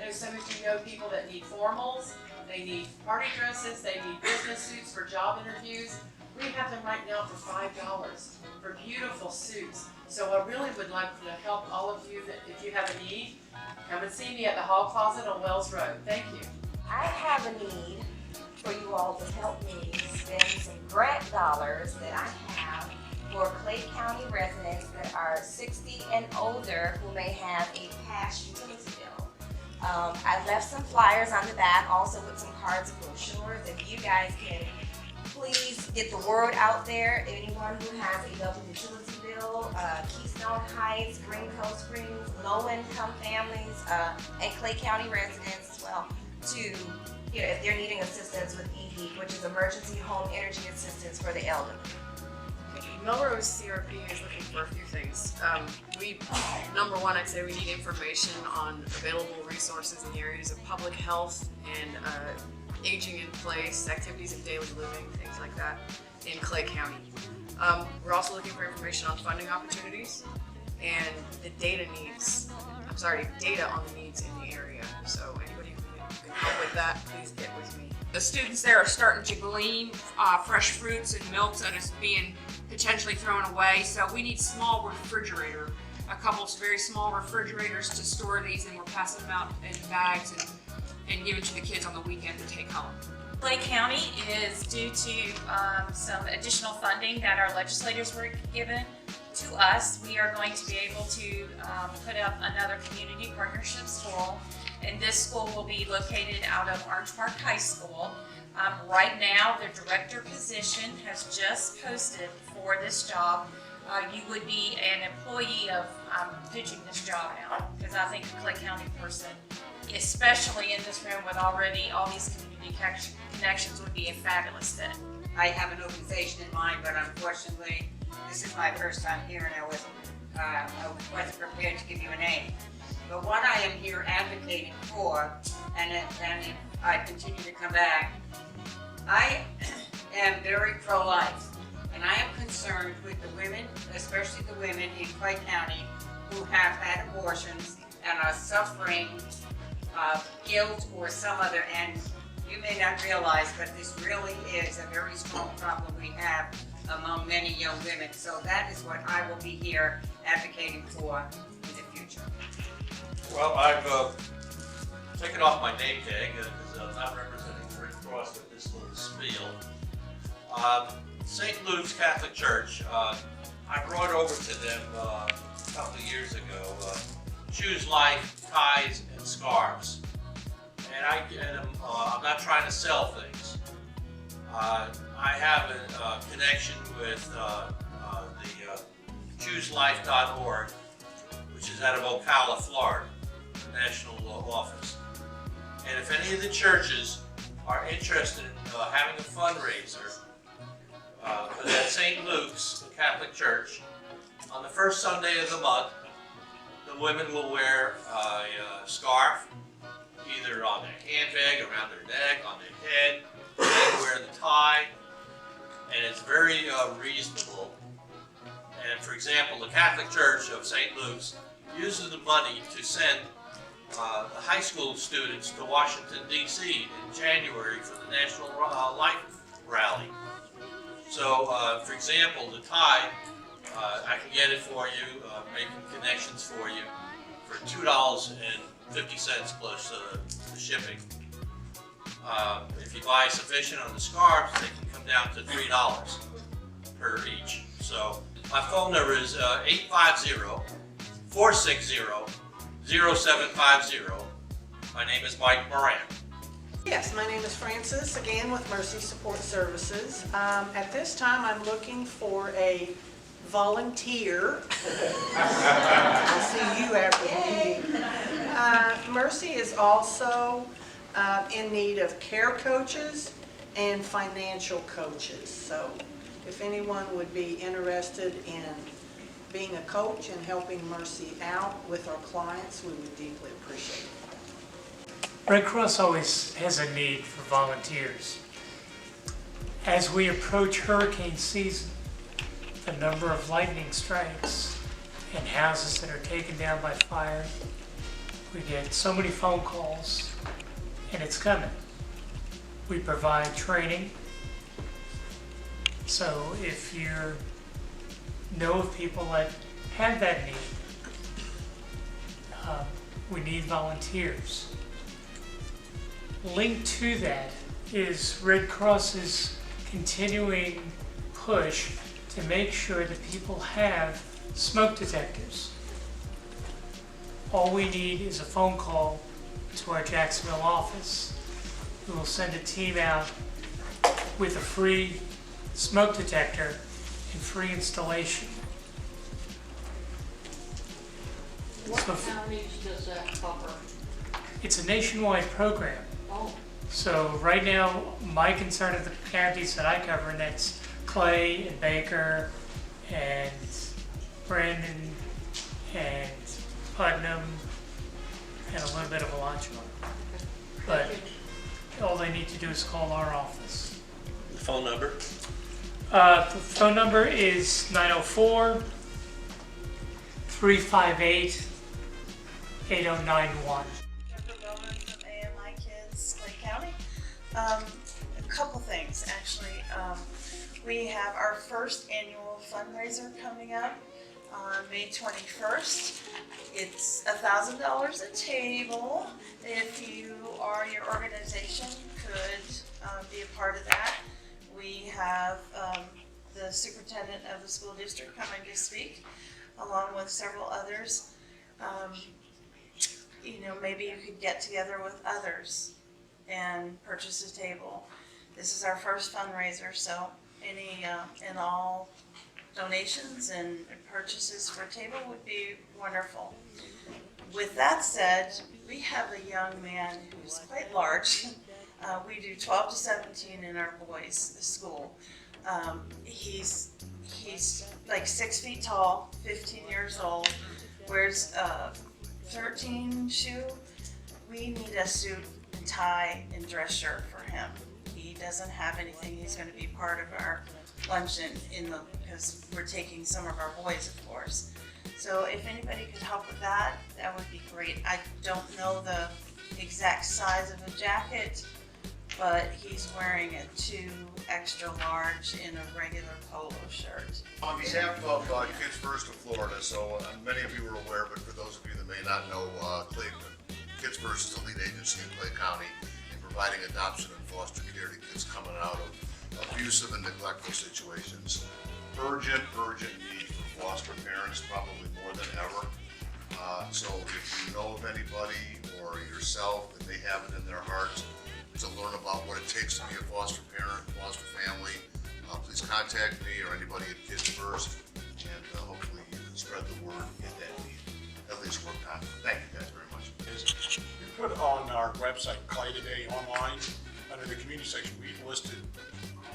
know some of you know people that need formals, they need party dresses, they need business suits for job interviews. We have them right now for $5 for beautiful suits. So I really would like to help all of you that if you have a need, come and see me at the Hall Closet on Wells Road. Thank you. I have a need for you all to help me spend some grant dollars that I have for Clay County residents that are 60 and older who may have a past utility bill. I left some flyers on the back also with some cards and brochures. If you guys can please get the word out there. Anyone who has a double utility bill, Keystone Heights, Green Coast Springs, low-income families, and Clay County residents as well, to, you know, if they're needing assistance with EHEAP, which is Emergency Home Energy Assistance for the Elderly. Melrose CRP is looking for a few things. Number one, I'd say we need information on available resources in the areas of public health and aging in place, activities of daily living, things like that in Clay County. We're also looking for information on funding opportunities and the data on the needs in the area. So anybody who can help with that, please get with me. The students there are starting to glean fresh fruits and milks that is being potentially thrown away. So we need a couple of very small refrigerators to store these, and we're passing them out in bags and giving to the kids on the weekend to take home. Clay County is due to some additional funding that our legislators were given to us. We are going to be able to put up another community partnership school, and this school will be located out of Orange Park High School. Right now, the director position has just posted for this job. You would be an employee of pitching this job out, because I think a Clay County person, especially in this room with already all these community connections, would be a fabulous fit. I have an organization in mind, but unfortunately, this is my first time here, and I wasn't prepared to give you a name. But what I am here advocating for, and if I continue to come back, I am very pro-life, and I am concerned with the women, especially the women in Clay County, who have had abortions and are suffering guilt or some other, and you may not realize, but this really is a very strong problem we have among many young women. So that is what I will be here advocating for in the future. Well, I've taken off my name tag because I'm not representing Red Cross with this little spiel. St. Luke's Catholic Church, I brought over to them a couple of years ago Choose Life ties and scarves. And I'm not trying to sell things. I have a connection with the ChooseLife.org, which is out of Ocala, Florida, the national office. And if any of the churches are interested in having a fundraiser for that St. Luke's Catholic Church, on the first Sunday of the month, the women will wear a scarf, either on their handbag, around their neck, on their head. They wear the tie, and it's very reasonable. And for example, the Catholic Church of St. Luke's uses the money to send the high school students to Washington, D.C. in January for the National Life Rally. So, for example, the tie, I can get it for you, making connections for you, for $2.50 plus the shipping. If you buy sufficient on the scarves, they can come down to $3 per each. So my phone number is 850-460-0750. My name is Mike Moran. Yes, my name is Frances, again with Mercy Support Services. At this time, I'm looking for a volunteer. I'll see you after the meeting. Mercy is also in need of care coaches and financial coaches. So if anyone would be interested in being a coach and helping Mercy out with our clients, we would deeply appreciate it. Red Cross always has a need for volunteers. As we approach hurricane season, the number of lightning strikes and houses that are taken down by fire We get so many phone calls, and it's coming. We provide training. So if you know of people that have that need, we need volunteers. Linked to that is Red Cross's continuing push to make sure that people have smoke detectors. All we need is a phone call to our Jacksonville office. We will send a team out with a free smoke detector and free installation. What So- counties does that cover? It's a nationwide program. Oh, So right now, my concern of the counties that I cover, and that's Clay and Baker and Brandon and Putnam and a little bit of Alachua. But all they need to do is call our office. The phone number? The phone number is 904-358-8091. Dr. Bowman from AMI Kids, Clay County. A couple things, actually. We have our first annual fundraiser coming up on May 21st. It's $1,000 a table. If you or your organization could be a part of that. We have the superintendent of the school district coming to speak, along with several others. Maybe you could get together with others and purchase a table. This is our first fundraiser, so any and all donations and purchases for a table would be wonderful. With that said, we have a young man who's quite large. We do 12 to 17 in our boys' school. He's like 6 feet tall, 15 years old, wears a 13 shoe. We need a suit and tie and dress shirt for him. He doesn't have anything. He's going to be part of our luncheon because we're taking some of our boys, of course. So if anybody could help with that, that would be great. I don't know the exact size of the jacket, but he's wearing a 2 extra large in a regular polo shirt. On behalf of Kids First of Florida, so many of you are aware, but for those of you that may not know, Kids First is a lead agency in Clay County in providing adoption and foster care to kids coming out of abusive and neglectful situations. Urgent need for foster parents, probably more than ever. So if you know of anybody or yourself that may have it in their hearts to learn about what it takes to be a foster parent, foster family, please contact me or anybody at Kids First, and hopefully you can spread the word and get that need at least worked on. Thank you guys very much. We put on our website, Clay Today online, under the community section, we've listed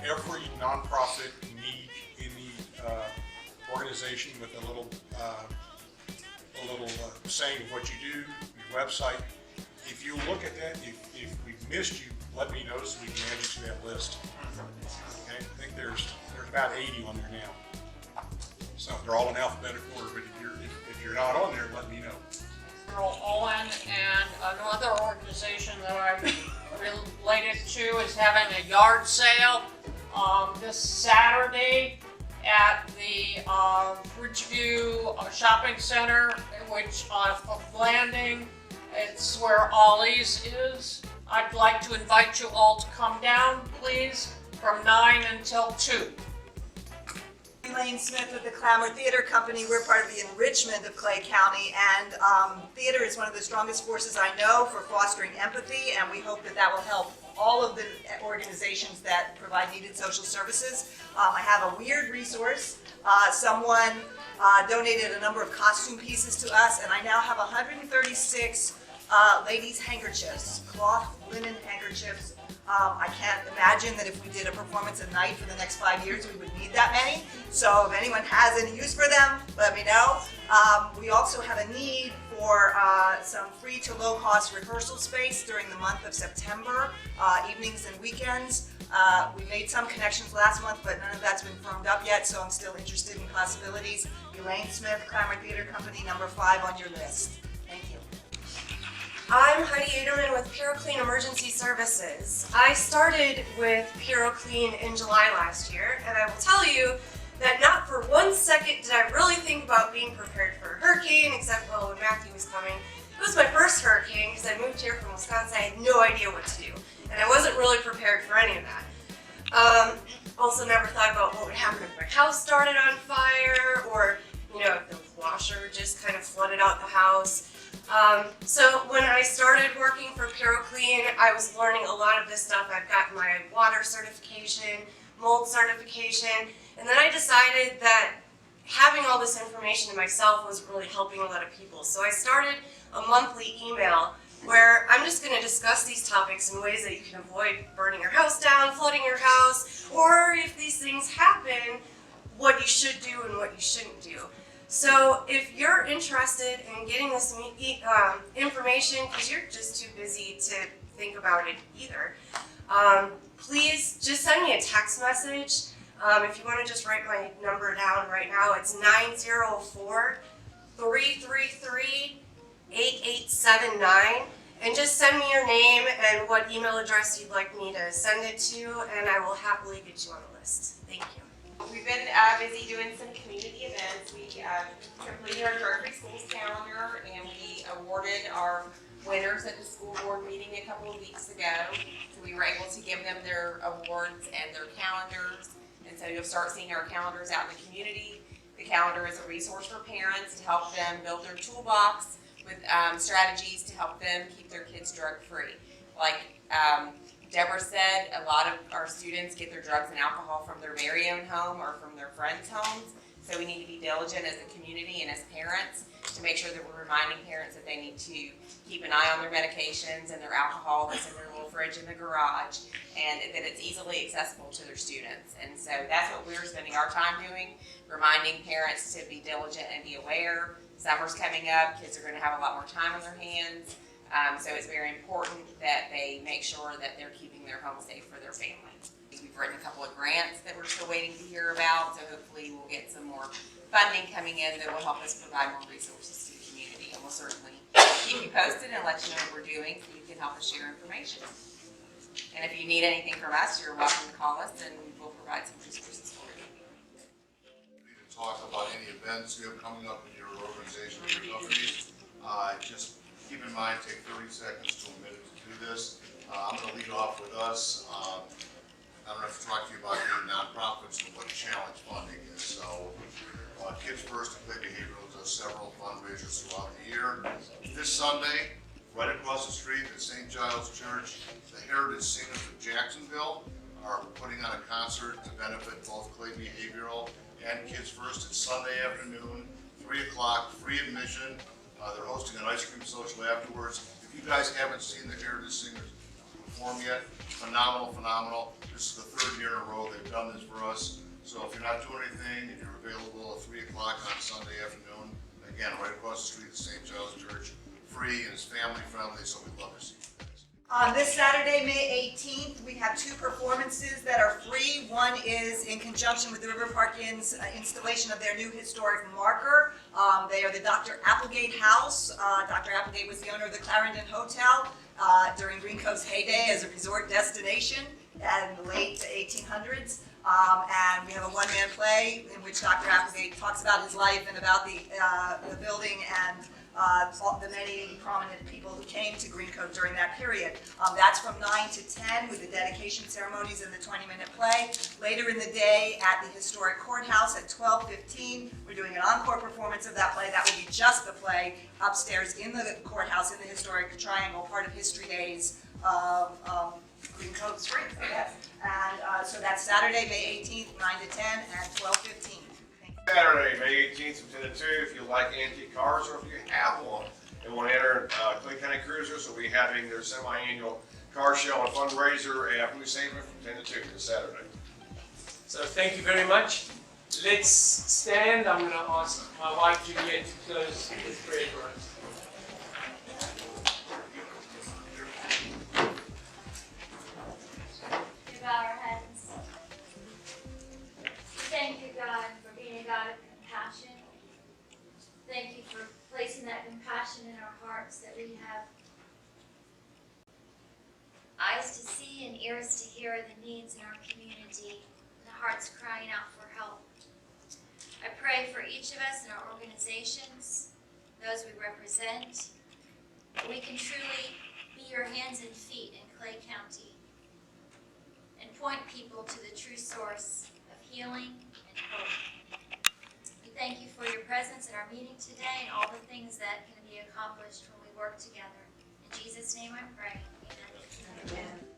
every nonprofit need in the organization with a little saying of what you do, your website. If you look at that, if we've missed you, let me know so we can add you to that list. Okay, I think there's about 80 on there now. So they're all in alphabetical order, but if you're not on there, let me know. Earl Owen and another organization that I'm related to is having a yard sale this Saturday at the Bridgeview Shopping Center, which on Fifth Landing, it's where Ollie's is. I'd like to invite you all to come down, please, from 9 until 2. Elaine Smith with the Clamor Theater Company. We're part of the enrichment of Clay County, and theater is one of the strongest forces I know for fostering empathy, and we hope that that will help all of the organizations that provide needed social services. I have a weird resource. Someone donated a number of costume pieces to us, and I now have 136 ladies' handkerchiefs, cloth linen handkerchiefs. I can't imagine that if we did a performance a night for the next 5 years, we would need that many. So if anyone has any use for them, let me know. We also have a need for some free to low cost rehearsal space during the month of September, evenings and weekends. We made some connections last month, but none of that's been firmed up yet, so I'm still interested in possibilities. Elaine Smith, Clamor Theater Company, number 5 on your list. Thank you. I'm Heidi Aderman with PureClean Emergency Services. I started with PureClean in July last year, and I will tell you that not for 1 second did I really think about being prepared for a hurricane, except when Matthew was coming. It was my first hurricane because I moved here from Wisconsin. I had no idea what to do, and I wasn't really prepared for any of that. Also never thought about what would happen if my house started on fire, or if the washer just kind of flooded out the house. So when I started working for PureClean, I was learning a lot of this stuff. I've got my water certification, mold certification, and then I decided that having all this information to myself was really helping a lot of people. So I started a monthly email where I'm just going to discuss these topics in ways that you can avoid burning your house down, flooding your house, or if these things happen, what you should do and what you shouldn't do. So if you're interested in getting this information, because you're just too busy to think about it either, please just send me a text message. If you want to just write my number down right now, it's 904-333-8879. And just send me your name and what email address you'd like me to send it to, and I will happily get you on the list. Thank you. We've been busy doing some community events. We completed our Drug Free Schools calendar, and we awarded our winners at the school board meeting a couple of weeks ago. So we were able to give them their awards and their calendars. And so you'll start seeing our calendars out in the community. The calendar is a resource for parents to help them build their toolbox with strategies to help them keep their kids drug-free. Like Deborah said, a lot of our students get their drugs and alcohol from their very own home or from their friends' homes. So we need to be diligent as a community and as parents to make sure that we're reminding parents that they need to keep an eye on their medications and their alcohol that's in their little fridge in the garage, and that it's easily accessible to their students. And so that's what we're spending our time doing, reminding parents to be diligent and be aware. Summer's coming up, kids are going to have a lot more time on their hands. So it's very important that they make sure that they're keeping their home safe for their families. We've written a couple of grants that we're still waiting to hear about, so hopefully we'll get some more funding coming in that will help us provide more resources to the community. And we'll certainly keep you posted and let you know what we're doing so you can help us share information. And if you need anything from us, you're welcome to call us and we'll provide some resources for you. We need to talk about any events you have coming up in your organization or your companies. Just keep in mind, take 30 seconds to a minute to do this. I'm going to lead off with us. I don't have to talk to you about the nonprofits and what challenge funding is. So, Kids First and Play Behavioral does several fundraisers throughout the year. This Sunday, right across the street at St. Giles Church, the Heritage Singers of Jacksonville are putting on a concert to benefit both Clay Behavioral and Kids First. It's Sunday afternoon, 3 o'clock, free admission. They're hosting an ice cream social afterwards. If you guys haven't seen the Heritage Singers perform yet, phenomenal. This is the 3rd year in a row they've done this for us. So if you're not doing anything and you're available at 3 o'clock on Sunday afternoon, again, right across the street at St. Giles Church, free and it's family friendly, so we'd love to see you guys. On this Saturday, May 18th, we have 2 performances that are free. One is in conjunction with the River Park Inn's installation of their new historic marker. They are the Dr. Applegate House. Dr. Applegate was the owner of the Clarendon Hotel during Green Cove's heyday as a resort destination in the late 1800s. And we have a one-man play in which Dr. Applegate talks about his life and about the building and the many prominent people who came to Green Cove during that period. That's from 9 to 10 with the dedication ceremonies and the 20-minute play. Later in the day at the historic courthouse at 12:15, we're doing an encore performance of that play. That will be just the play upstairs in the courthouse in the historic triangle, part of History Days of Green Cove Springs, I guess. And so that's Saturday, May 18th, 9 to 10 and 12:15. Saturday, May 18th from 10 to 2, if you like antique cars or if you have one and want to enter Clay County Cruisers, will be having their semi-annual car show and fundraiser at Blue Saintman from 10 to 2 this Saturday. So thank you very much. Let's stand. I'm going to ask my wife Juliet to close with prayer for us. We bow our heads. Thank you, God, for being a God of compassion. Thank you for placing that compassion in our hearts that we have eyes to see and ears to hear the needs in our community, and the hearts crying out for help. I pray for each of us in our organizations, those we represent, that we can truly be your hands and feet in Clay County and point people to the true source of healing and hope. We thank you for your presence in our meeting today and all the things that can be accomplished when we work together. In Jesus' name I pray. Amen. Amen.